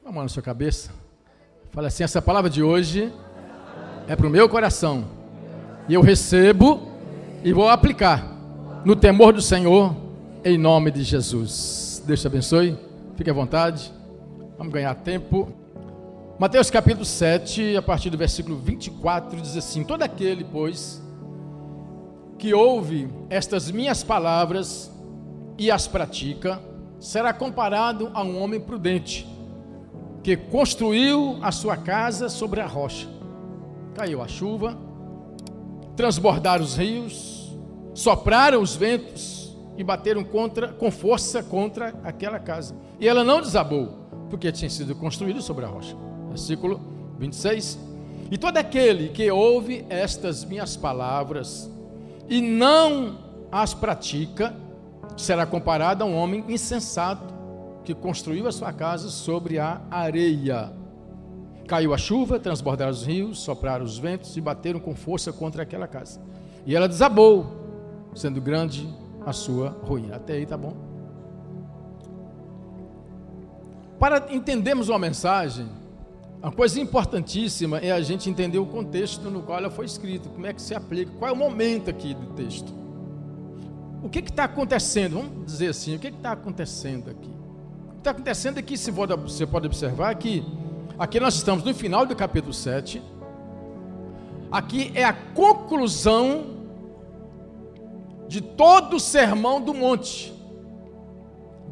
a mão na sua cabeça. Fala assim: essa palavra de hoje é para o meu coração. E eu recebo e vou aplicar no temor do Senhor, em nome de Jesus. Deus te abençoe. Fique à vontade. Vamos ganhar tempo. Mateus capítulo 7, a partir do versículo 24, diz assim: todo aquele, pois, que ouve estas minhas palavras e as pratica, será comparado a um homem prudente, que construiu a sua casa sobre a rocha. Caiu a chuva, transbordaram os rios, sopraram os ventos e bateram com força contra aquela casa. E ela não desabou, porque tinha sido construída sobre a rocha. Versículo 26. E todo aquele que ouve estas minhas palavras e não as pratica, será comparado a um homem insensato, que construiu a sua casa sobre a areia. Caiu a chuva, transbordaram os rios, sopraram os ventos e bateram com força contra aquela casa. E ela desabou, sendo grande a sua ruína. Até aí tá bom? Para entendermos uma mensagem, uma coisa importantíssima é a gente entender o contexto no qual ela foi escrita, como é que se aplica, qual é o momento aqui do texto. O que está acontecendo? Vamos dizer assim, o que está acontecendo aqui? O que está acontecendo é que você pode observar que aqui nós estamos no final do capítulo 7, aqui é a conclusão de todo o sermão do monte.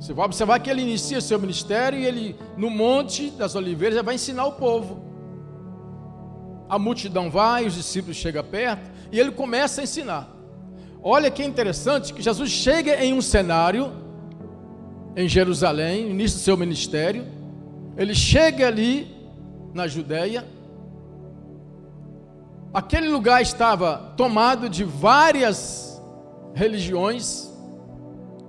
Você vai observar que ele inicia seu ministério e ele, no Monte das Oliveiras, já vai ensinar o povo. A multidão vai, os discípulos chegam perto e ele começa a ensinar. Olha que interessante que Jesus chega em um cenário em Jerusalém, no início do seu ministério. Ele chega ali na Judéia. Aquele lugar estava tomado de várias religiões,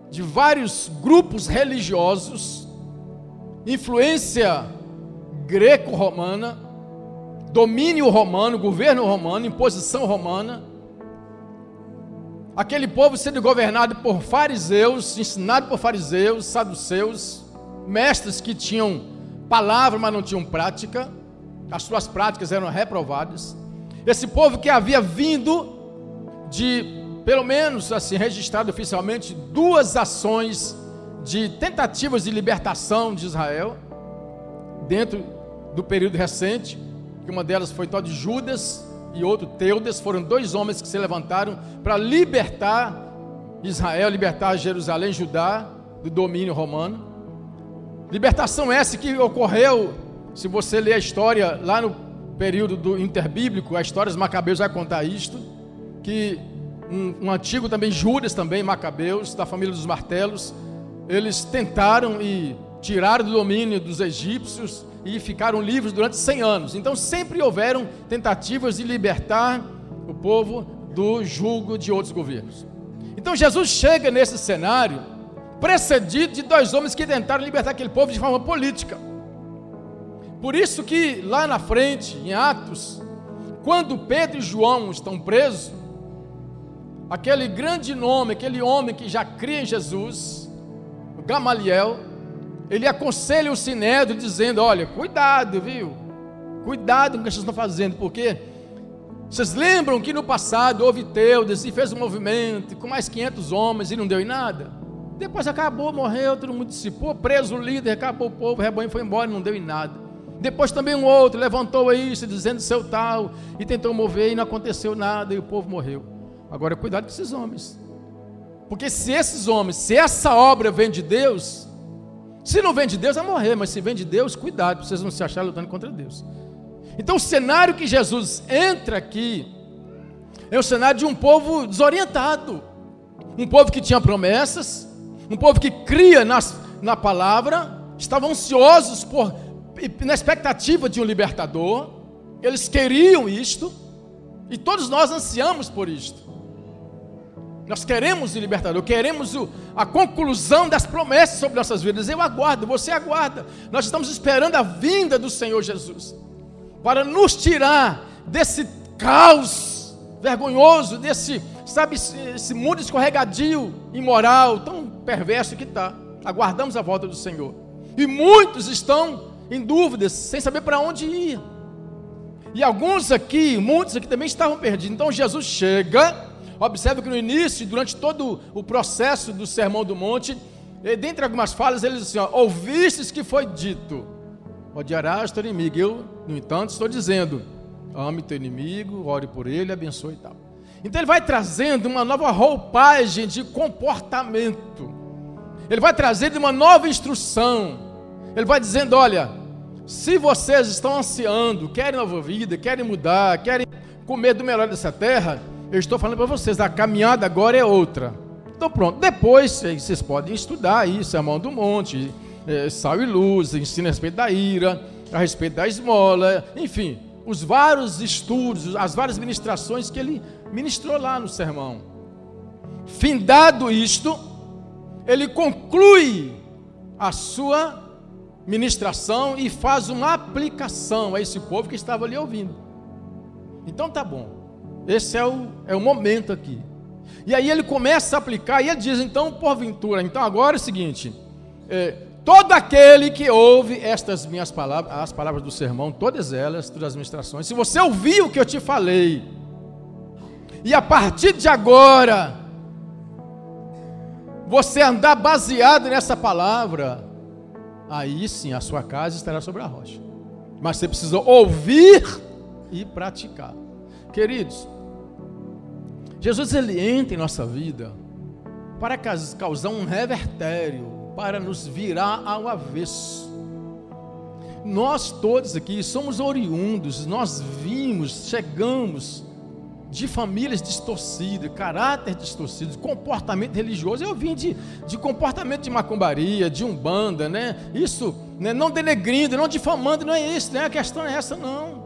de vários grupos religiosos, influência greco-romana, domínio romano, governo romano, imposição romana. Aquele povo sendo governado por fariseus, ensinado por fariseus, saduceus, mestres que tinham palavra, mas não tinham prática. As suas práticas eram reprovadas. Esse povo que havia vindo de, pelo menos assim, registrado oficialmente, 2 ações de tentativas de libertação de Israel, dentro do período recente, que uma delas foi tal de Judas e outro Teudas. Foram 2 homens que se levantaram para libertar Israel, libertar Jerusalém, Judá, do domínio romano. Libertação essa que ocorreu, se você ler a história lá no período do interbíblico, a história dos Macabeus vai contar isto, que um antigo também, Judas também, Macabeus, da família dos martelos, eles tentaram e tiraram do domínio dos egípcios e ficaram livres durante 100 anos. Então sempre houveram tentativas de libertar o povo do jugo de outros governos. Então Jesus chega nesse cenário precedido de 2 homens que tentaram libertar aquele povo de forma política. Por isso que lá na frente, em Atos, quando Pedro e João estão presos, aquele grande nome, aquele homem que já cria em Jesus, Gamaliel, ele aconselha o sinédrio dizendo: olha, cuidado, viu? Cuidado com o que vocês estão fazendo, porque vocês lembram que no passado houve Teudas e fez um movimento com mais 500 homens e não deu em nada? Depois acabou, morreu, todo mundo dissipou, preso o líder, acabou o povo, o rebanho foi embora e não deu em nada. Depois também um outro levantou isso, dizendo seu tal, e tentou mover e não aconteceu nada e o povo morreu. Agora cuidado com esses homens, porque se esses homens, se essa obra vem de Deus, se não vem de Deus vai morrer, mas se vem de Deus, cuidado, para vocês não se acharem lutando contra Deus. Então o cenário que Jesus entra aqui é o cenário de um povo desorientado, um povo que tinha promessas, um povo que cria na palavra, estavam ansiosos na expectativa de um libertador, eles queriam isto, e todos nós ansiamos por isto. Nós queremos o libertador, queremos a conclusão das promessas sobre nossas vidas. Eu aguardo, você aguarda. Nós estamos esperando a vinda do Senhor Jesus, para nos tirar desse caos vergonhoso, esse mundo escorregadio, imoral, tão perverso que está. Aguardamos a volta do Senhor. E muitos estão em dúvidas, sem saber para onde ir. E muitos aqui também estavam perdidos. Então Jesus chega, observa que no início, durante todo o processo do Sermão do Monte, dentre algumas falas, ele diz assim, ouvistes que foi dito, odiarás teu inimigo. Eu, no entanto, estou dizendo, ame teu inimigo, ore por ele, abençoe e tal. Então ele vai trazendo uma nova roupagem de comportamento. Ele vai trazendo uma nova instrução. Ele vai dizendo, olha, se vocês estão ansiando, querem nova vida, querem mudar, querem comer do melhor dessa terra, eu estou falando para vocês, a caminhada agora é outra. Então pronto, depois vocês podem estudar aí, Sermão do Monte, Sal e Luz, ensina a respeito da ira, a respeito da esmola, enfim, os vários estudos, as várias ministrações que ele ministrou lá no sermão. Findado isto, ele conclui a sua ministração e faz uma aplicação a esse povo que estava ali ouvindo. Então tá bom, esse é o momento aqui. E aí ele começa a aplicar e ele diz, então porventura, então agora é o seguinte, todo aquele que ouve estas minhas palavras, as palavras do sermão, todas as ministrações, se você ouvir o que eu te falei, e a partir de agora, você andar baseado nessa palavra, aí sim a sua casa estará sobre a rocha. Mas você precisa ouvir e praticar. Queridos, Jesus ele entra em nossa vida para causar um revertério, para nos virar ao avesso. Nós todos aqui somos oriundos, nós chegamos de famílias distorcidas, caráter distorcido, comportamento religioso. Eu vim de comportamento de macumbaria, de umbanda, né? Isso, né? Não denegrindo, não difamando, não é isso, né? A questão é essa, não.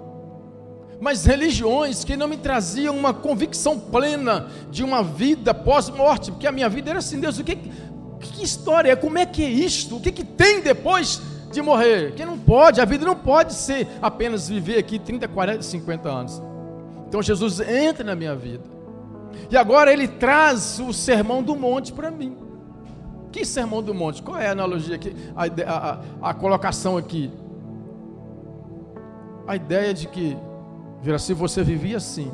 Mas religiões que não me traziam uma convicção plena de uma vida pós-morte, porque a minha vida era assim, Deus, que história é? Como é que é isto? O que tem depois de morrer? Que não pode, a vida não pode ser apenas viver aqui 30, 40, 50 anos. Então Jesus entra na minha vida. E agora ele traz o Sermão do Monte para mim. Que Sermão do Monte? Qual é a analogia aqui? A colocação aqui. A ideia de que, se você vivia assim,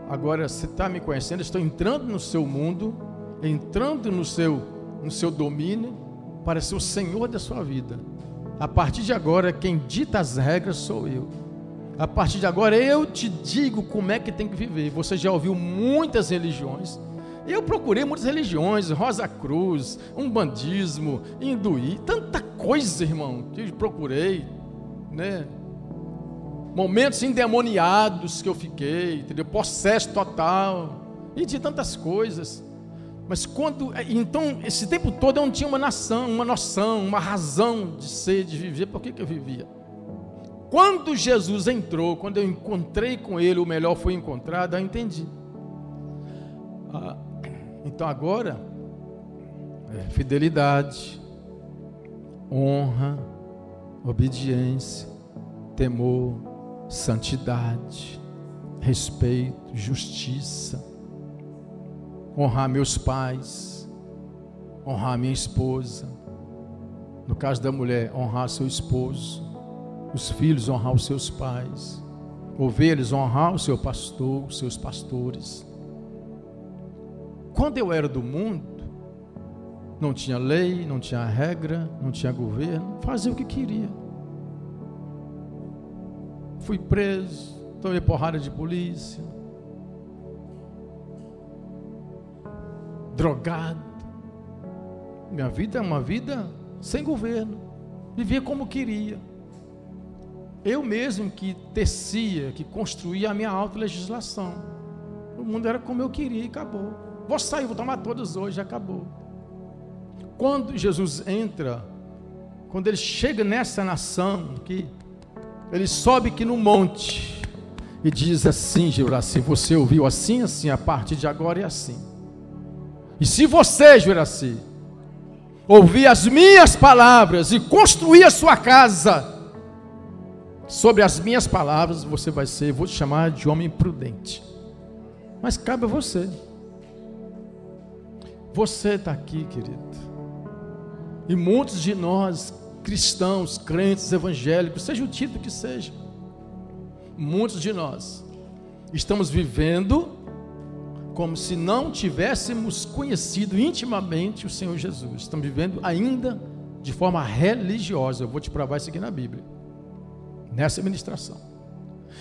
agora você está me conhecendo, estou entrando no seu mundo, entrando no seu domínio, para ser o Senhor da sua vida. A partir de agora, quem dita as regras sou eu. A partir de agora eu te digo como é que tem que viver. Você já ouviu muitas religiões. Eu procurei muitas religiões, Rosa Cruz, umbandismo, hinduí, tanta coisa, irmão, que eu procurei, né? Momentos endemoniados que eu fiquei, entendeu? Possesso total, e de tantas coisas. Mas então, esse tempo todo eu não tinha uma noção, uma razão de ser, de viver. Por que eu vivia? Quando Jesus entrou, quando eu encontrei com ele, o melhor foi encontrado, eu entendi. Então agora, fidelidade, honra, obediência, temor, santidade, respeito, justiça, honrar meus pais, honrar minha esposa, no caso da mulher, honrar seu esposo, os filhos honrar os seus pais, ovelhas honrar o seu pastor, os seus pastores. Quando eu era do mundo, não tinha lei, não tinha regra, não tinha governo, fazia o que queria. Fui preso, tomei porrada de polícia, drogado. Minha vida é uma vida sem governo, vivia como queria. Eu mesmo que tecia, que construía a minha autolegislação. O mundo era como eu queria e acabou. Vou sair, vou tomar todos hoje, acabou. Quando Jesus entra, quando ele chega nessa nação, que ele sobe aqui no monte e diz assim, Juraci, você ouviu assim, assim, a partir de agora é assim. E se você, Juraci, ouvir as minhas palavras e construir a sua casa sobre as minhas palavras, você vai ser, vou te chamar de homem prudente. Mas cabe a você. Você está aqui, querido. E muitos de nós cristãos, crentes, evangélicos, seja o título que seja, muitos de nós estamos vivendo como se não tivéssemos conhecido intimamente o Senhor Jesus. Estamos vivendo ainda de forma religiosa. Eu vou te provar isso aqui na Bíblia, nessa ministração.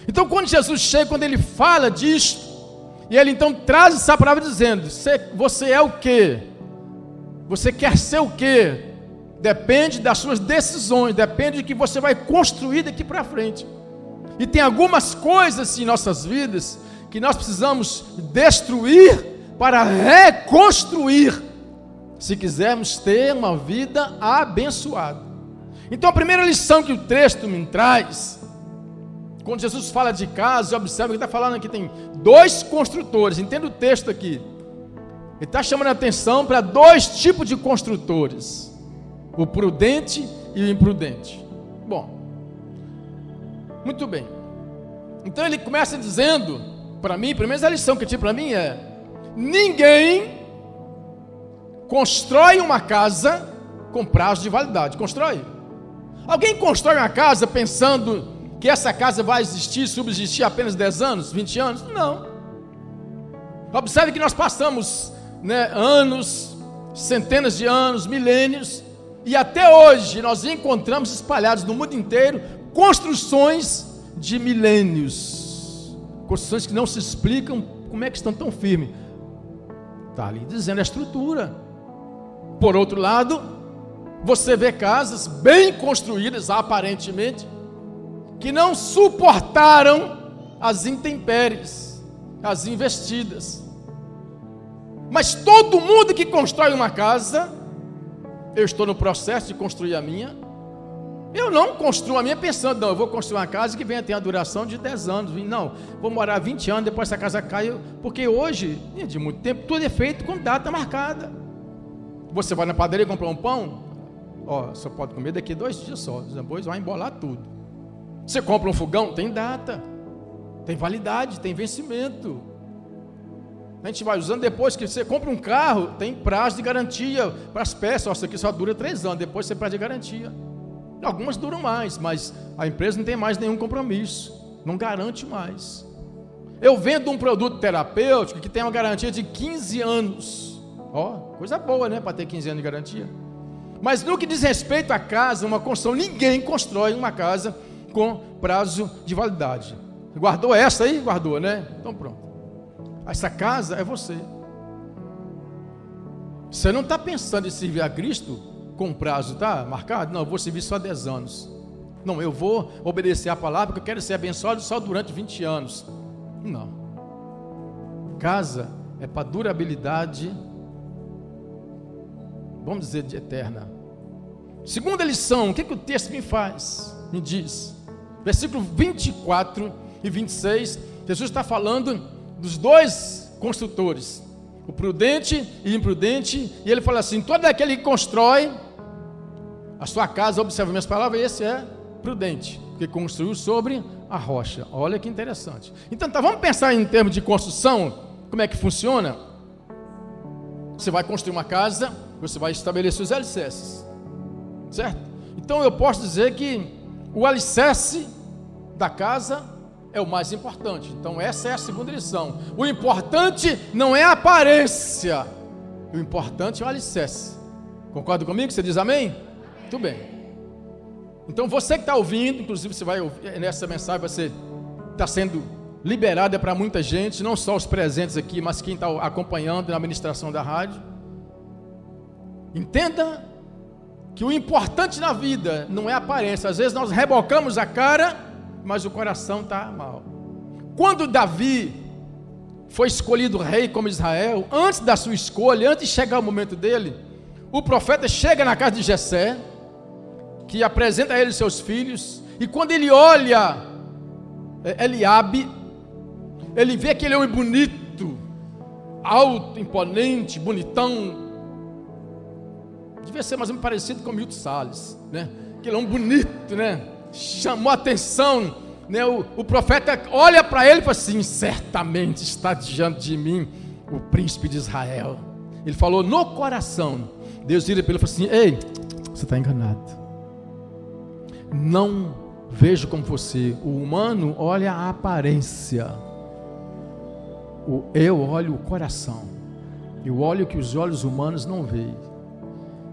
Então, quando Jesus chega, quando ele fala disto, e ele então traz essa palavra dizendo: você é o quê? Você quer ser o quê? Depende das suas decisões, depende do que você vai construir daqui para frente. E tem algumas coisas em nossas vidas que nós precisamos destruir para reconstruir, se quisermos ter uma vida abençoada. Então a primeira lição que o texto me traz, quando Jesus fala de casa, observa que está falando aqui, tem dois construtores. Entenda o texto aqui. Ele está chamando a atenção para dois tipos de construtores: o prudente e o imprudente. Bom, muito bem. Então ele começa dizendo, para mim, pelo menos a lição que eu tive para mim é: ninguém constrói uma casa com prazo de validade. Constrói? Alguém constrói uma casa pensando que essa casa vai existir, subsistir apenas 10 anos, 20 anos? Não. Observe que nós passamos, anos, centenas de anos, milênios, e até hoje nós encontramos espalhados no mundo inteiro construções de milênios, construções que não se explicam como é que estão tão firmes. Está ali dizendo a estrutura. Por outro lado, você vê casas bem construídas, aparentemente, que não suportaram as intempéries, as investidas. Mas todo mundo que constrói uma casa, eu estou no processo de construir a minha, eu não construo a minha pensando, não, eu vou construir uma casa que venha ter a duração de 10 anos, não, vou morar 20 anos, depois essa casa cai, porque hoje, de muito tempo, tudo é feito com data marcada. Você vai na padaria comprar um pão, só pode comer daqui 2 dias só, depois vai embolar tudo. Você compra um fogão, tem data, tem validade, tem vencimento. A gente vai usando. Depois que você compra um carro, tem prazo de garantia para as peças. Isso aqui só dura 3 anos, depois você perde a garantia. Algumas duram mais, mas a empresa não tem mais nenhum compromisso, não garante mais. Eu vendo um produto terapêutico que tem uma garantia de 15 anos. Coisa boa, né, para ter 15 anos de garantia. Mas no que diz respeito à casa, uma construção, ninguém constrói uma casa com prazo de validade. Guardou essa aí? Guardou, né? Então pronto. Essa casa é você. Você não está pensando em servir a Cristo com prazo, tá? Marcado? Não, eu vou servir só 10 anos. Não, eu vou obedecer a palavra porque eu quero ser abençoado só durante 20 anos. Não. Casa é para durabilidade, vamos dizer, de eterna. Segunda lição, o que o texto me diz? Versículo 24 e 26, Jesus está falando dos dois construtores, o prudente e o imprudente, e ele fala assim: todo aquele que constrói a sua casa, observa minhas palavras, esse é prudente, que construiu sobre a rocha. Olha que interessante. Então vamos pensar em termos de construção, como é que funciona? Você vai construir uma casa, você vai estabelecer os alicerces, certo? Então eu posso dizer que o alicerce da casa é o mais importante. Então essa é a segunda lição. O importante não é a aparência, o importante é o alicerce. Concorda comigo? Você diz amém? Muito bem. Então você que está ouvindo, inclusive você vai ouvir nessa mensagem, você está sendo liberada para muita gente, não só os presentes aqui, mas quem está acompanhando na ministração da rádio. Entenda que o importante na vida não é a aparência. Às vezes nós rebocamos a cara, mas o coração está mal. Quando Davi foi escolhido rei como Israel, antes da sua escolha, antes de chegar o momento dele, o profeta chega na casa de Jessé, que apresenta a ele seus filhos, e quando ele olha Eliabe, ele vê aquele homem bonito, alto, imponente, bonitão, devia ser mais ou menos parecido com Milton Salles, né? Aquele homem bonito, né? Chamou a atenção, né? O profeta olha para ele e fala assim: certamente está diante de mim o príncipe de Israel. Ele falou no coração. Deus vira para ele e falou assim: ei, você está enganado. não vejo como você. O humano olha a aparência. Eu olho o coração. Eu olho o que os olhos humanos não veem.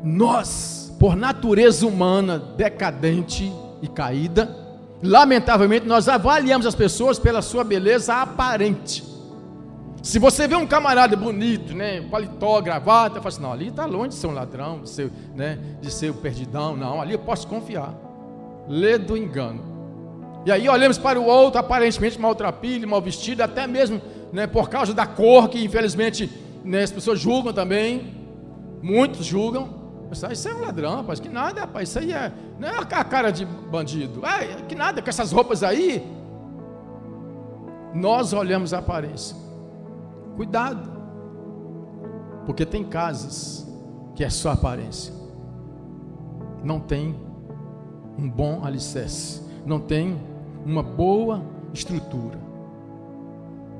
Nós, por natureza humana decadente e caída, lamentavelmente nós avaliamos as pessoas pela sua beleza aparente. Se você vê um camarada bonito, né, paletó, gravata, fala assim, não, ali está longe de ser um ladrão, de ser o perdidão, não, ali eu posso confiar. Lê do engano. E aí olhamos para o outro, aparentemente maltrapilho, mal vestido, até mesmo, né, por causa da cor, que infelizmente, né, as pessoas julgam também, muitos julgam. Isso é um ladrão, rapaz, que nada, rapaz, isso aí não é a cara de bandido, que nada, com essas roupas aí. Nós olhamos a aparência. Cuidado, porque tem casas que é só aparência, não tem um bom alicerce, não tem uma boa estrutura.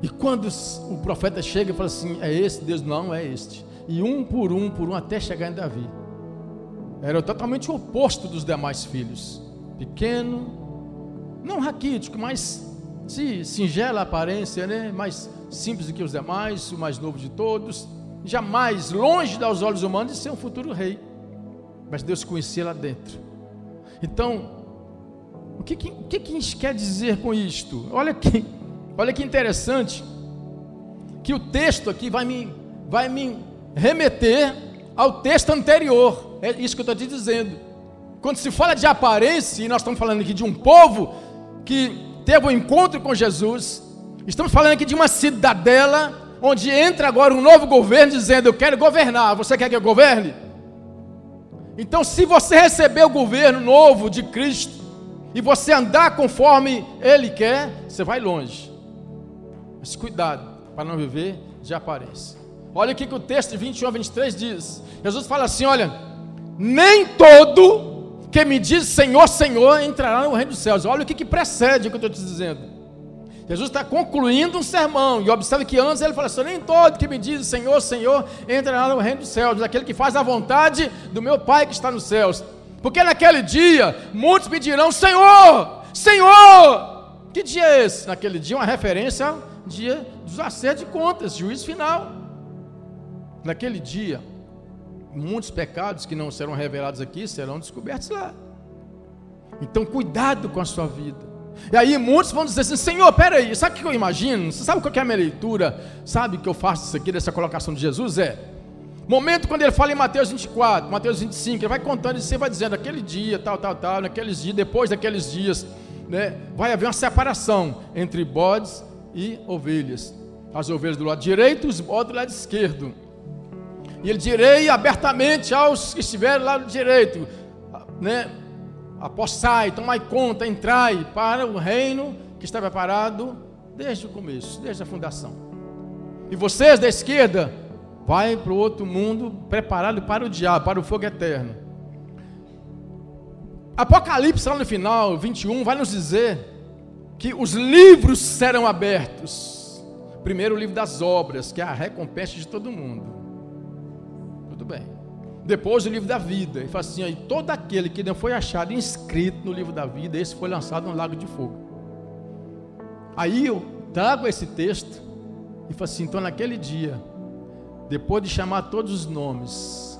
E quando o profeta chega e fala assim, é esse Deus? Não, é este. E um por um, até chegar em Davi. Era totalmente o oposto dos demais filhos. Pequeno, não raquítico, mas de singela aparência, né? Mais simples do que os demais, o mais novo de todos. Jamais, longe aos olhos humanos, de ser um futuro rei. Mas Deus conhecia lá dentro. Então, o que a gente quer dizer com isto? Olha que interessante, que o texto aqui vai me remeter ao texto anterior. É isso que eu estou te dizendo. Quando se fala de aparência, e nós estamos falando aqui de um povo que teve um encontro com Jesus, estamos falando aqui de uma cidadela, onde entra agora um novo governo, dizendo, eu quero governar, você quer que eu governe? Então, se você receber o governo novo de Cristo, e você andar conforme Ele quer, você vai longe. Mas cuidado, para não viver de aparência. Olha o que o texto de 21 a 23 diz. Jesus fala assim, olha, nem todo que me diz Senhor, Senhor, entrará no reino dos céus. Olha o que precede o que eu estou te dizendo. Jesus está concluindo um sermão, e observe que antes ele fala assim, nem todo que me diz Senhor, Senhor, entrará no reino dos céus, mas aquele que faz a vontade do meu Pai que está nos céus. Porque naquele dia, muitos me dirão, Senhor, Senhor. Que dia é esse? Naquele dia, uma referência ao dia dos acertos de contas, juízo final. Naquele dia, muitos pecados que não serão revelados aqui, serão descobertos lá. Então, cuidado com a sua vida. E aí, muitos vão dizer assim, Senhor, peraí, sabe o que eu imagino? Você sabe qual que é a minha leitura? Sabe que eu faço isso aqui, dessa colocação de Jesus? Momento quando ele fala em Mateus 24, Mateus 25, ele vai contando e você vai dizendo, aquele dia, tal, naqueles dias, depois daqueles dias, né, vai haver uma separação entre bodes e ovelhas. As ovelhas do lado direito, os bodes do lado esquerdo. E ele direi abertamente aos que estiverem do lado direito, né, apossai, tomai conta, entrai para o reino que está preparado desde o começo, desde a fundação. E vocês da esquerda, vai para o outro mundo preparado para o diabo, para o fogo eterno. Apocalipse, lá no final, 21, vai nos dizer que os livros serão abertos. Primeiro o livro das obras, que é a recompensa de todo mundo. Tudo bem. Depois o livro da vida. E fala assim, aí, todo aquele que não foi achado inscrito no livro da vida, esse foi lançado no lago de fogo. Aí eu trago esse texto e falo assim, então naquele dia, depois de chamar todos os nomes,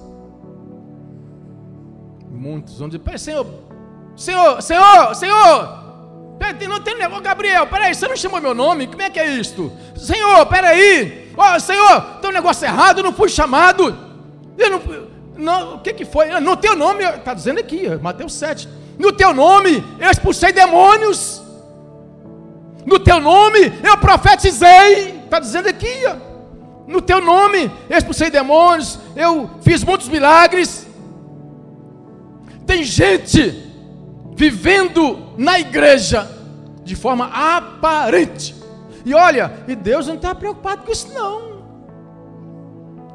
muitos vão dizer, peraí, Senhor, não tem negócio, Gabriel, peraí, você não chamou meu nome, como é que é isto? Senhor, peraí, Senhor, tem um negócio errado, eu não fui chamado, o que foi? No teu nome, está dizendo aqui, Mateus 7, no teu nome eu expulsei demônios, no teu nome eu profetizei, está dizendo aqui, no teu nome eu expulsei demônios, eu fiz muitos milagres. Tem gente vivendo na igreja de forma aparente, e olha, e Deus não está preocupado com isso não.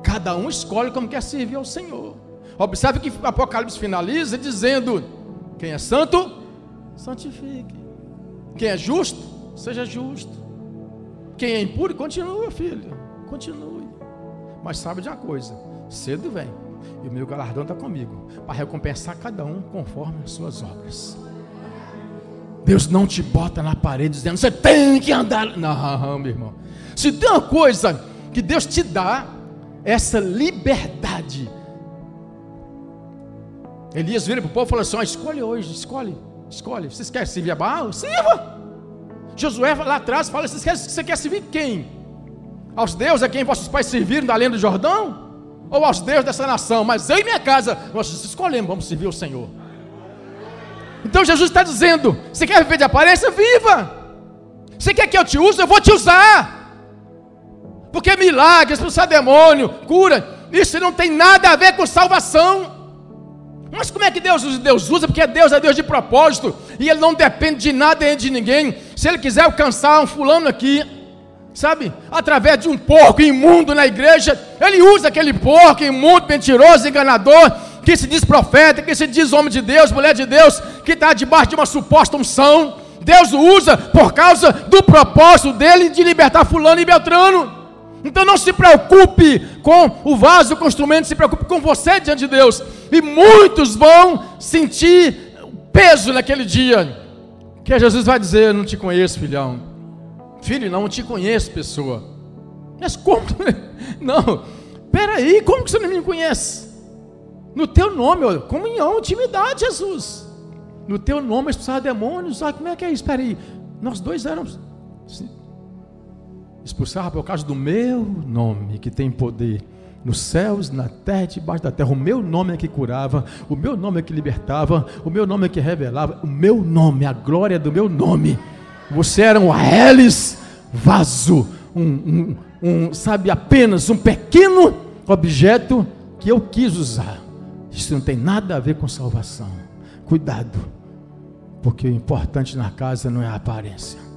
Cada um escolhe como quer servir ao Senhor. Observe que o Apocalipse finaliza dizendo, quem é santo, santifique. Quem é justo, seja justo. Quem é impuro, continua, filho, continue. Mas sabe de uma coisa, cedo vem, e o meu galardão está comigo, para recompensar cada um conforme as suas obras. Deus não te bota na parede dizendo, você tem que andar. Não, meu irmão. Se tem uma coisa que Deus te dá, essa liberdade. Elias vira para o povo e fala assim, escolhe hoje, escolhe. Vocês querem servir a Baal? Sirva. Josué lá atrás fala, você quer servir quem? Aos deuses a quem vossos pais serviram da além do Jordão? Ou aos deuses dessa nação? Mas eu e minha casa, nós escolhemos, vamos servir o Senhor. Então Jesus está dizendo, você quer viver de aparência? Viva. Você quer que eu te use? Eu vou te usar. Porque milagres, expulsar demônio, cura, isso não tem nada a ver com salvação. Mas como é que Deus usa? Deus usa porque Deus é Deus de propósito, e Ele não depende de nada nem de ninguém. Se Ele quiser alcançar um fulano aqui, sabe, através de um porco imundo na igreja, Ele usa aquele porco imundo, mentiroso, enganador, que se diz profeta, que se diz homem de Deus, mulher de Deus, que está debaixo de uma suposta unção. Deus o usa por causa do propósito dele de libertar fulano e beltrano. Então não se preocupe com o vaso, com o instrumento, se preocupe com você diante de Deus. E muitos vão sentir peso naquele dia, que Jesus vai dizer, eu não te conheço, filhão. Filho, não te conheço, pessoa. Mas como? Não, peraí, como que você não me conhece? No teu nome, comunhão, intimidade, Jesus. No teu nome expulsar demônios. Como é que é isso? Espera aí, nós dois éramos... Expulsava por causa do meu nome, que tem poder nos céus, na terra e debaixo da terra. O meu nome é que curava, o meu nome é que libertava, o meu nome é que revelava, o meu nome, a glória do meu nome. Você era um Aelis, vaso, sabe, apenas um pequeno objeto que eu quis usar. Isso não tem nada a ver com salvação. Cuidado, porque o importante na casa não é a aparência.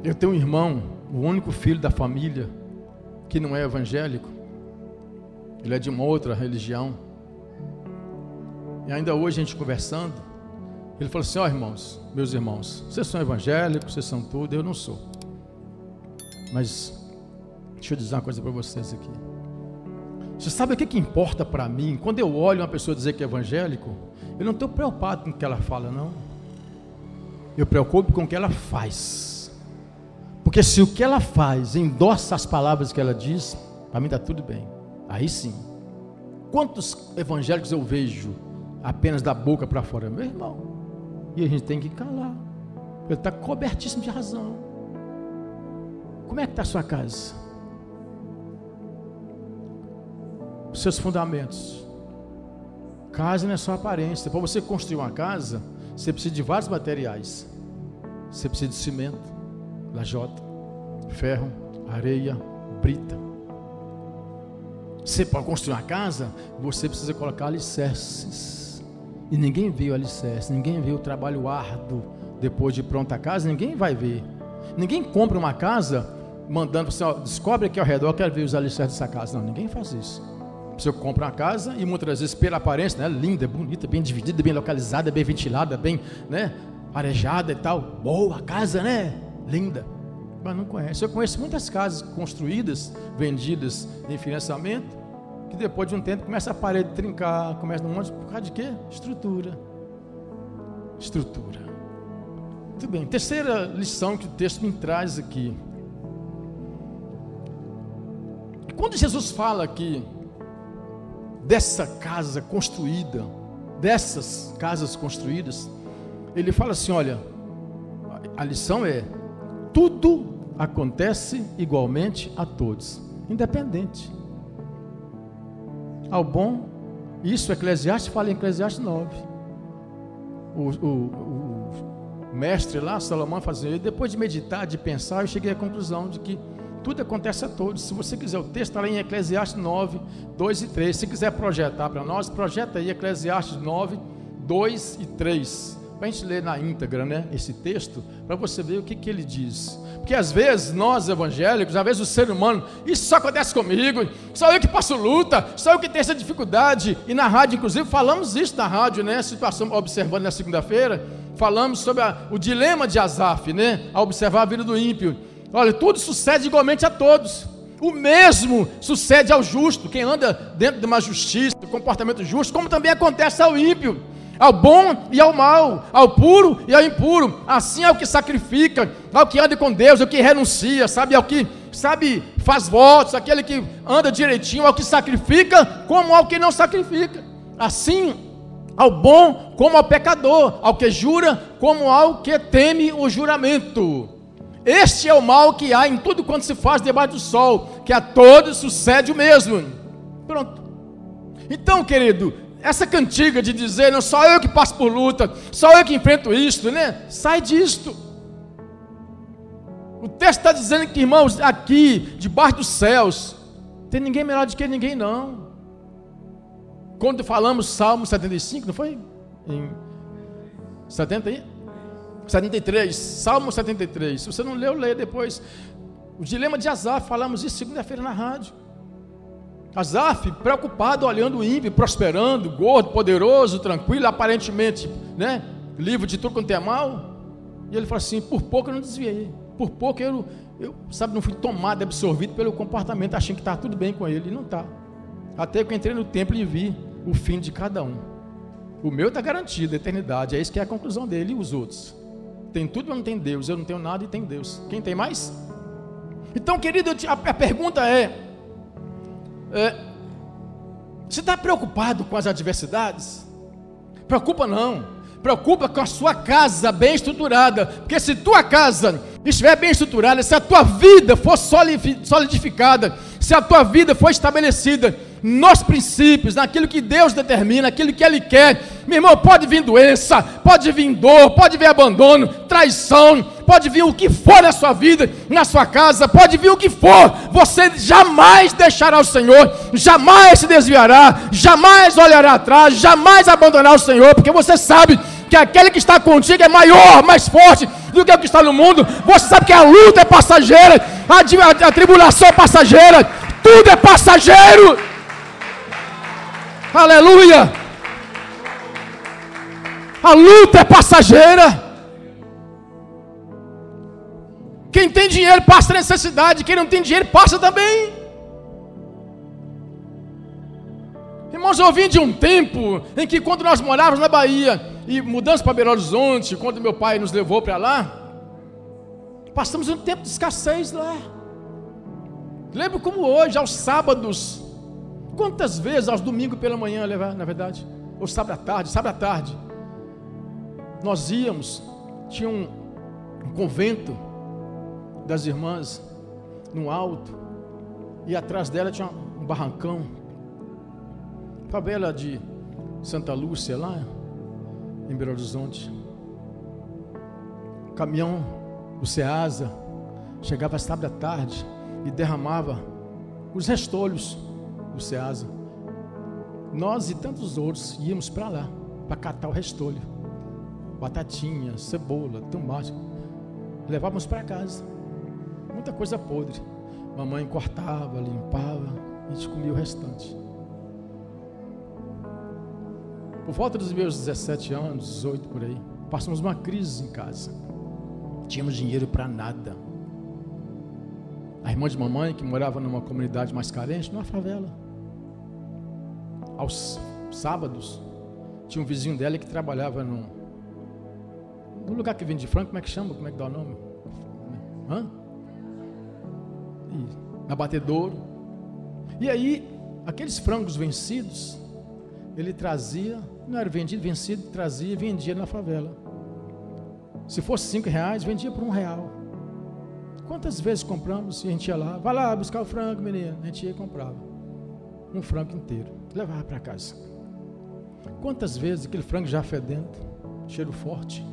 Eu tenho um irmão, o único filho da família, que não é evangélico. Ele é de uma outra religião. E ainda hoje a gente conversando, ele falou assim, irmãos, meus irmãos, vocês são evangélicos, vocês são tudo, eu não sou. Mas, deixa eu dizer uma coisa para vocês aqui. Você sabe o que importa para mim? Quando eu olho uma pessoa dizer que é evangélico, eu não estou preocupado com o que ela fala, não. Eu preocupo com o que ela faz. Porque se o que ela faz endossa as palavras que ela diz, para mim está tudo bem. Aí sim. Quantos evangélicos eu vejo apenas da boca para fora? Meu irmão. E a gente tem que calar. Ele está cobertíssimo de razão. Como é que está a sua casa? Os seus fundamentos. Casa não é só aparência. Para você construir uma casa, você precisa de vários materiais. Você precisa de cimento, lajota, ferro, areia, brita. Você, para construir uma casa, você precisa colocar alicerces. E ninguém vê o alicerce, ninguém vê o trabalho árduo depois de pronta a casa, ninguém vai ver. Ninguém compra uma casa mandando você, descobre aqui ao redor, eu quero ver os alicerces dessa casa. Não, ninguém faz isso. Você compra uma casa e muitas vezes pela aparência, né, linda, bonita, bem dividida, bem localizada, bem ventilada, bem, né, arejada e tal. Boa casa, né? Linda. Mas não conhece. Eu conheço muitas casas construídas, vendidas em financiamento, que depois de um tempo começa a parede a trincar, começa um monte, por causa de quê? Estrutura. Muito bem. Terceira lição que o texto me traz aqui. Quando Jesus fala aqui dessa casa construída, dessas casas construídas, ele fala assim, olha, a lição é, tudo acontece igualmente a todos, independente. Ao bom, isso Eclesiastes fala em Eclesiastes 9. O mestre lá, Salomão, fazia, depois de meditar, de pensar, eu cheguei à conclusão de que tudo acontece a todos. Se você quiser, o texto está lá em Eclesiastes 9, 2 e 3. Se quiser projetar para nós, projeta aí Eclesiastes 9, 2 e 3. Para a gente ler na íntegra, né, esse texto, para você ver o que ele diz. Porque às vezes nós evangélicos, às vezes o ser humano, isso só acontece comigo, só eu que passo luta, só eu que tenho essa dificuldade. E na rádio, inclusive, falamos isso na rádio, né, situação observando na segunda-feira, falamos sobre o dilema de Asaf, né, a observar a vida do ímpio. Olha, tudo sucede igualmente a todos. O mesmo sucede ao justo, quem anda dentro de uma justiça, de um comportamento justo, como também acontece ao ímpio, ao bom e ao mal, ao puro e ao impuro. Assim é o que sacrifica, ao que anda com Deus, ao que renuncia, sabe, ao que faz votos, aquele que anda direitinho, ao que sacrifica, como ao que não sacrifica. Assim, ao bom como ao pecador, ao que jura como ao que teme o juramento. Este é o mal que há em tudo quanto se faz debaixo do sol, que a todos sucede o mesmo. Pronto. Então, querido, essa cantiga de dizer, não só eu que passo por luta, só eu que enfrento isto, né? Sai disto. O texto está dizendo que, irmãos, aqui, debaixo dos céus, tem ninguém melhor do que ninguém, não. Quando falamos Salmo 75, não foi? Em 73, Salmo 73. Se você não leu, leia depois. O dilema de Asaf, falamos isso segunda-feira na rádio. Asaf, preocupado, olhando o ímpio, prosperando, gordo, poderoso, tranquilo, aparentemente, né, livre de tudo quanto é mal. E ele fala assim: por pouco eu não desviei, por pouco eu não fui tomado, absorvido pelo comportamento, achando que estava tudo bem com ele, e não está. Até que eu entrei no templo e vi o fim de cada um. O meu está garantido, a eternidade. É isso que é a conclusão dele. E os outros? Tem tudo, mas não tem Deus. Eu não tenho nada e tem Deus. Quem tem mais? Então, querido, a pergunta é: você está preocupado com as adversidades? Preocupa não. Preocupa com a sua casa bem estruturada. Porque se tua casa estiver bem estruturada, se a tua vida for solidificada, se a tua vida for estabelecida nos princípios, naquilo que Deus determina, aquilo que Ele quer, meu irmão, pode vir doença, pode vir dor, pode vir abandono, traição, pode vir o que for na sua vida, na sua casa, pode vir o que for, você jamais deixará o Senhor, jamais se desviará, jamais olhará atrás, jamais abandonará o Senhor, porque você sabe que aquele que está contigo é maior, mais forte do que o que está no mundo. Você sabe que a luta é passageira, a tribulação é passageira, tudo é passageiro. Aleluia! A luta é passageira. Quem tem dinheiro passa necessidade, quem não tem dinheiro passa também. Irmãos, eu vim de um tempo em que, quando nós morávamos na Bahia e mudamos para Belo Horizonte, quando meu pai nos levou para lá, passamos um tempo de escassez lá. Lembro como hoje, aos sábados, quantas vezes aos domingos pela manhã, na verdade, ou sábado à tarde, nós íamos, tinha um convento das irmãs no alto, e atrás dela tinha um barrancão, favela de Santa Lúcia, lá em Belo Horizonte. Caminhão do Ceasa chegava sábado à tarde e derramava os restolhos do Ceasa. Nós e tantos outros íamos para lá para catar o restolho, batatinha, cebola, tomate, levávamos para casa. Muita coisa podre. Mamãe cortava, limpava, a gente comia o restante. Por volta dos meus 17 anos, 18 por aí, passamos uma crise em casa. Tínhamos dinheiro para nada. A irmã de mamãe, que morava numa comunidade mais carente, numa favela, aos sábados, tinha um vizinho dela que trabalhava no lugar que vende frango, como é que chama? Como é que dá o nome? Na Batedouro. E aí, aqueles frangos vencidos, ele trazia, não era vendido, vencido, trazia e vendia na favela. Se fosse R$5, vendia por R$1. Quantas vezes compramos e a gente ia lá, vai lá buscar o frango, menino, a gente ia e comprava um frango inteiro, levava para casa. Quantas vezes aquele frango já fedendo, cheiro forte,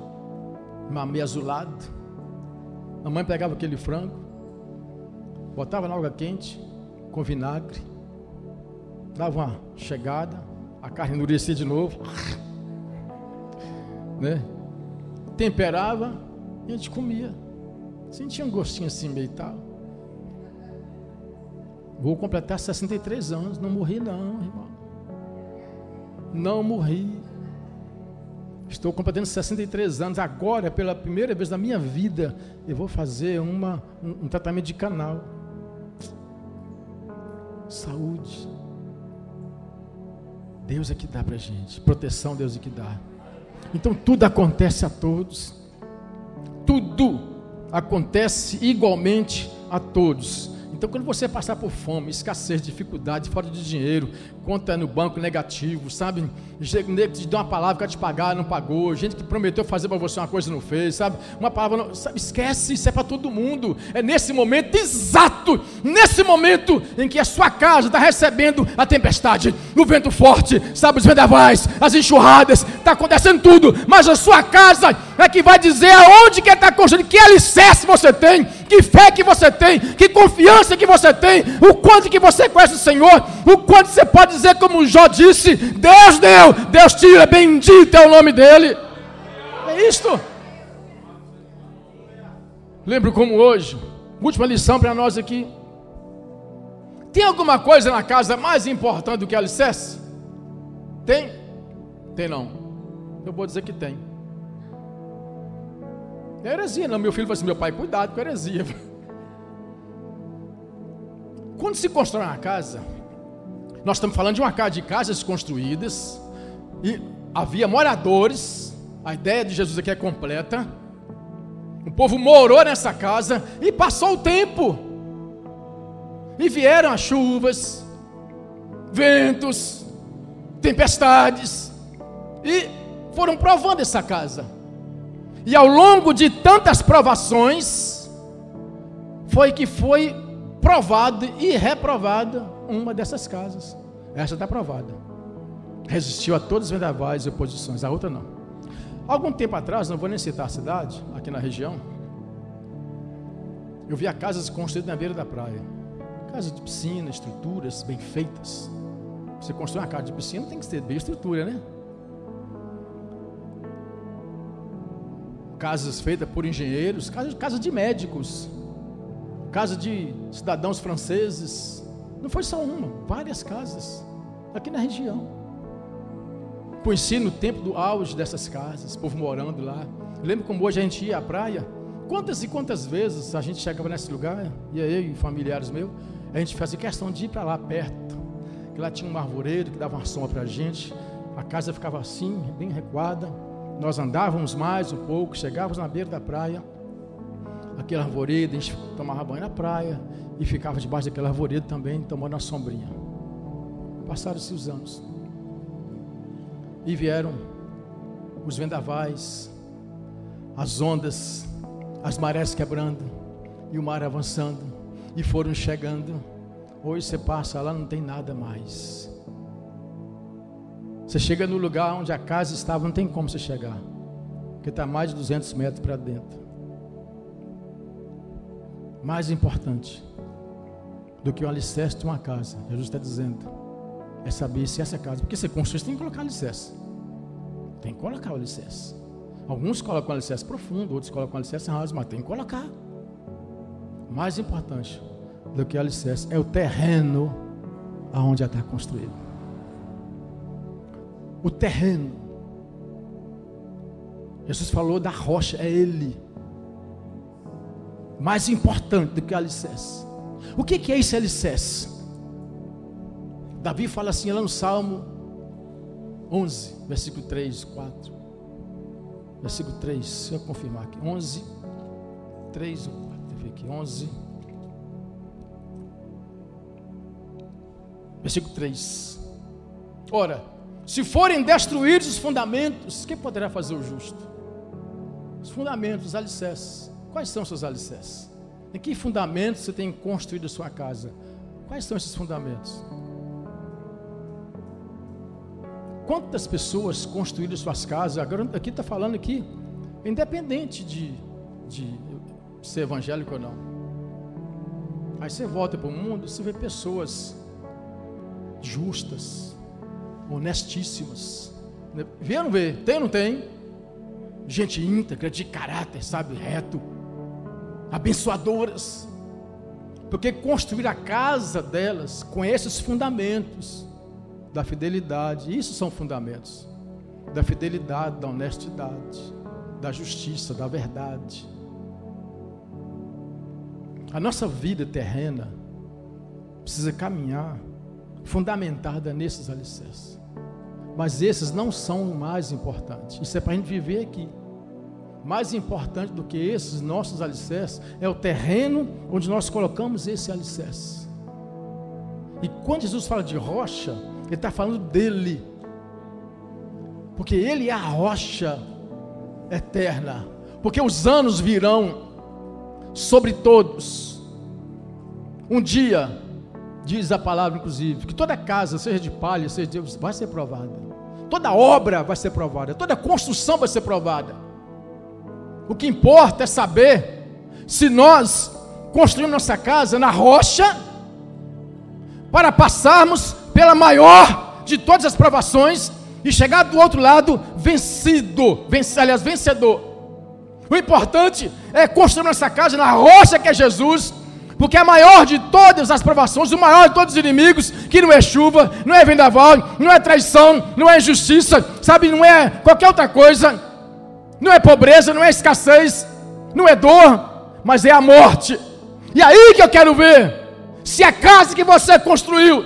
meio azulado, a mãe pegava aquele frango, botava na água quente, com vinagre, dava uma chegada, a carne endurecia de novo, né? Temperava e a gente comia. Sentia um gostinho assim meio tal. Vou completar 63 anos, não morri não, irmão. Não morri. Estou completando 63 anos, agora, pela primeira vez na minha vida, eu vou fazer um tratamento de canal. saúde. Deus é que dá para a gente, proteção Deus é que dá. Então tudo acontece a todos, tudo acontece igualmente a todos. Então quando você passar por fome, escassez, dificuldade, falta de dinheiro, conta no banco negativo, sabe, gente te dá uma palavra que vai te pagar, não pagou, gente que prometeu fazer para você uma coisa e não fez, sabe, uma palavra, não, sabe, esquece, isso é para todo mundo. É nesse momento exato, nesse momento em que a sua casa está recebendo a tempestade, o vento forte, sabe, os vendavais, as enxurradas, está acontecendo tudo, mas a sua casa é que vai dizer aonde que está construindo, que alicerce você tem, que fé que você tem, que confiança que você tem, o quanto que você conhece o Senhor, o quanto você pode dizer como Jó disse, Deus deu, Deus tira, bendito é o nome dele. É isto. Lembro como hoje, última lição para nós aqui. Tem alguma coisa na casa mais importante do que alicerce? Tem? Tem não. Eu vou dizer que tem. É heresia, não. Meu filho falou assim, meu pai, cuidado com a heresia. Quando se constrói uma casa, nós estamos falando de uma casa, de casas construídas, e havia moradores, a ideia de Jesus aqui é completa, o povo morou nessa casa, e passou o tempo, e vieram as chuvas, ventos, tempestades, e foram provando essa casa, e ao longo de tantas provações, foi provado e reprovada uma dessas casas. Essa está provada, resistiu a todos os vendavais e oposições, a outra não. Algum tempo atrás, não vou nem citar a cidade, aqui na região, eu via casas construídas na beira da praia, casas de piscina, estruturas bem feitas. Você constrói uma casa de piscina, tem que ter bem estrutura, né? Casas feitas por engenheiros, casas de médicos, casa de cidadãos franceses, não foi só uma, várias casas, aqui na região. Conheci no tempo do auge dessas casas, povo morando lá. Eu lembro como hoje a gente ia à praia, quantas e quantas vezes a gente chegava nesse lugar, e eu e familiares meus, a gente fazia questão de ir para lá perto, que lá tinha um arvoredo que dava uma sombra para a gente, a casa ficava assim, bem recuada, nós andávamos mais um pouco, chegávamos na beira da praia, aquele arvoredo, a gente tomava banho na praia e ficava debaixo daquele arvoredo também, tomando a sombrinha. Passaram-se os anos e vieram os vendavais, as ondas, as marés quebrando e o mar avançando, e foram chegando. Hoje você passa lá, não tem nada mais. Você chega no lugar onde a casa estava, não tem como você chegar, porque está mais de 200 metros para dentro. Mais importante do que o alicerce de uma casa, Jesus está dizendo, é saber se essa casa, porque você construi, você tem que colocar alicerce, tem que colocar o alicerce. Alguns colocam alicerce profundo, outros colocam alicerce raso, mas tem que colocar. Mais importante do que o alicerce é o terreno aonde ela está construída. O terreno. Jesus falou da rocha, é Ele. Mais importante do que o alicerce. O que é esse alicerce? Davi fala assim lá no Salmo 11, versículo 3, 4. Versículo 3, deixa eu confirmar aqui. 11, 3 ou 4. Deixa eu ver aqui. 11. Versículo 3. Ora, se forem destruídos os fundamentos, quem poderá fazer o justo? Os fundamentos, os alicerces. Quais são os seus alicerces? Em que fundamentos você tem construído a sua casa? Quais são esses fundamentos? Quantas pessoas construíram suas casas? Agora aqui está falando aqui, independente de ser evangélico ou não. Aí você volta para o mundo, você vê pessoas justas, honestíssimas. Vê ou não vê? Tem ou não tem? Gente íntegra, de caráter, sabe, reto, abençoadoras, porque construir a casa delas com esses fundamentos da fidelidade, isso são fundamentos da fidelidade, da honestidade, da justiça, da verdade. A nossa vida terrena precisa caminhar fundamentada nesses alicerces. Mas esses não são o mais importante. Isso é para a gente viver aqui. Mais importante do que esses nossos alicerces é o terreno onde nós colocamos esse alicerce. E quando Jesus fala de rocha, Ele está falando dele. Porque Ele é a rocha eterna. Porque os anos virão sobre todos. Um dia, diz a palavra inclusive, que toda casa, seja de palha, seja de Deus, vai ser provada. Toda obra vai ser provada. Toda construção vai ser provada. O que importa é saber se nós construímos nossa casa na rocha para passarmos pela maior de todas as provações e chegar do outro lado vencedor. O importante é construir nossa casa na rocha que é Jesus, porque a maior de todas as provações, o maior de todos os inimigos, que não é chuva, não é vendaval, não é traição, não é injustiça, sabe, não é qualquer outra coisa, não é pobreza, não é escassez, não é dor, mas é a morte. E aí que eu quero ver se a casa que você construiu,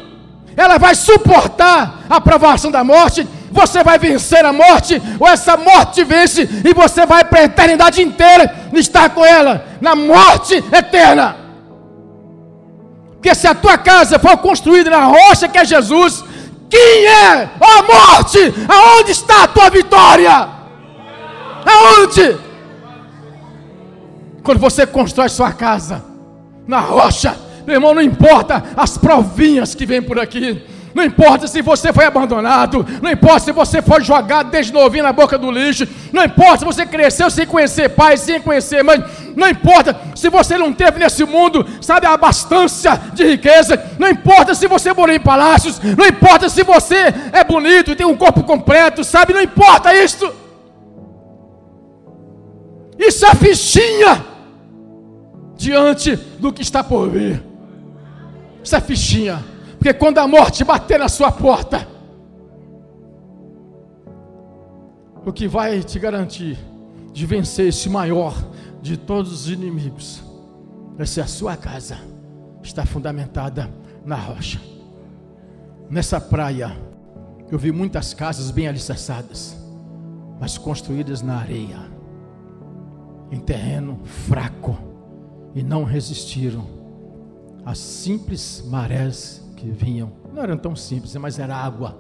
ela vai suportar a provação da morte. Você vai vencer a morte, ou essa morte vence, e você vai para a eternidade inteira estar com ela, na morte eterna. Porque se a tua casa for construída na rocha que é Jesus, quem é? Ó morte, aonde está a tua vitória? Aonde? Quando você constrói sua casa na rocha, meu irmão, não importa as provinhas que vêm por aqui, não importa se você foi abandonado, não importa se você foi jogado desde novinho na boca do lixo, não importa se você cresceu sem conhecer pai, sem conhecer mãe, não importa se você não teve nesse mundo, sabe, a abastança de riqueza, não importa se você morou em palácios, não importa se você é bonito e tem um corpo completo, sabe, não importa isso. Isso é fichinha diante do que está por vir. Isso é fichinha. Porque quando a morte bater na sua porta, o que vai te garantir de vencer esse maior de todos os inimigos é se a sua casa está fundamentada na rocha. Nessa praia eu vi muitas casas bem alicerçadas, mas construídas na areia, em terreno fraco, e não resistiram às simples marés que vinham. Não eram tão simples, mas era água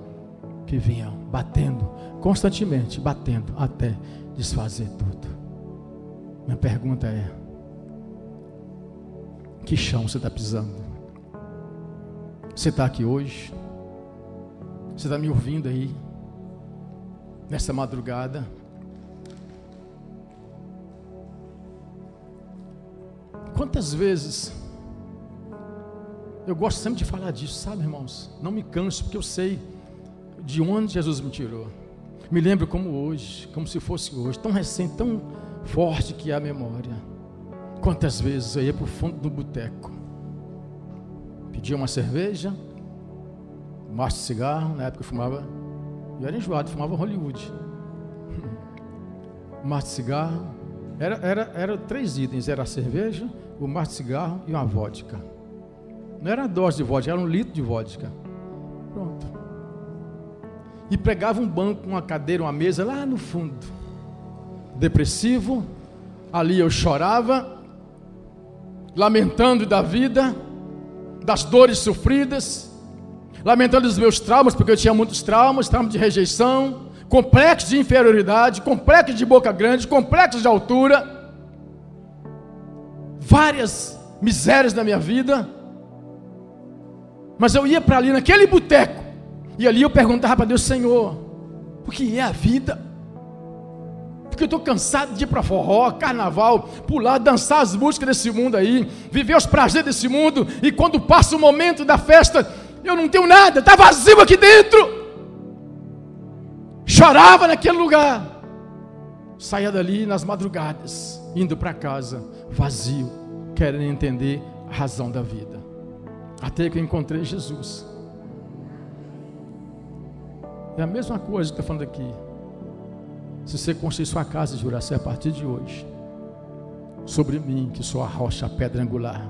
que vinham batendo constantemente, batendo até desfazer tudo. Minha pergunta é: que chão você está pisando? Você está aqui hoje? Você está me ouvindo aí nessa madrugada? Quantas vezes eu gosto sempre de falar disso, sabe, irmãos? Não me canso, porque eu sei de onde Jesus me tirou. Me lembro como hoje, como se fosse hoje, tão recente, tão forte que é a memória. Quantas vezes eu ia para o fundo do boteco, pedia uma cerveja, um maço de cigarro. Na época eu fumava, eu era enjoado, fumava Hollywood. Um maço de cigarro, era 3 itens, era a cerveja, o maço de cigarro e uma vodka. Não era dose de vodka, era 1 litro de vodka. Pronto. E pregava um banco, uma cadeira, uma mesa lá no fundo. Depressivo. Ali eu chorava, lamentando da vida, das dores sofridas, lamentando dos meus traumas, porque eu tinha muitos traumas, trauma de rejeição, complexo de inferioridade, complexo de boca grande, complexo de altura, várias misérias na minha vida. Mas eu ia para ali naquele boteco, e ali eu perguntava para Deus: Senhor, o que é a vida? Porque eu estou cansado de ir para forró, carnaval, pular, dançar as músicas desse mundo aí, viver os prazeres desse mundo, e quando passa o momento da festa, eu não tenho nada, está vazio aqui dentro. Chorava naquele lugar, saía dali nas madrugadas, indo para casa, vazio, querendo entender a razão da vida. Até que eu encontrei Jesus. É a mesma coisa que está falando aqui. Se você construir sua casa e jurar a partir de hoje, sobre mim, que sou a rocha, a pedra angular,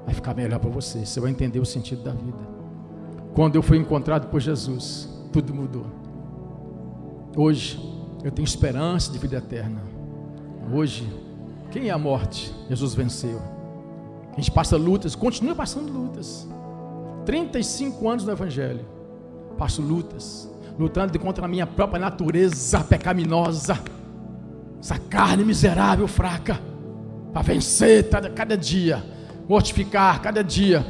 vai ficar melhor para você. Você vai entender o sentido da vida. Quando eu fui encontrado por Jesus, tudo mudou. Hoje, eu tenho esperança de vida eterna. Hoje, quem é a morte? Jesus venceu. A gente passa lutas, continua passando lutas. 35 anos no Evangelho. Passo lutas, lutando contra a minha própria natureza pecaminosa, essa carne miserável, fraca, para vencer cada dia, mortificar cada dia,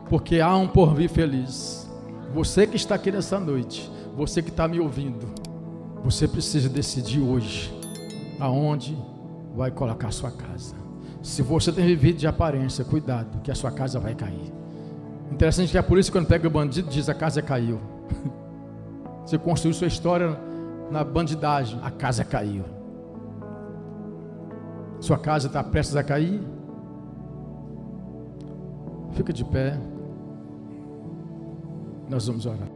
porque há um porvir feliz. Você que está aqui nessa noite, você que está me ouvindo, você precisa decidir hoje aonde vai colocar a sua casa. Se você tem vivido de aparência, cuidado, que a sua casa vai cair. Interessante que a polícia, quando pega o bandido, diz: a casa caiu. Você construiu sua história na bandidagem, a casa caiu. Sua casa está prestes a cair? Fica de pé. Nós vamos orar.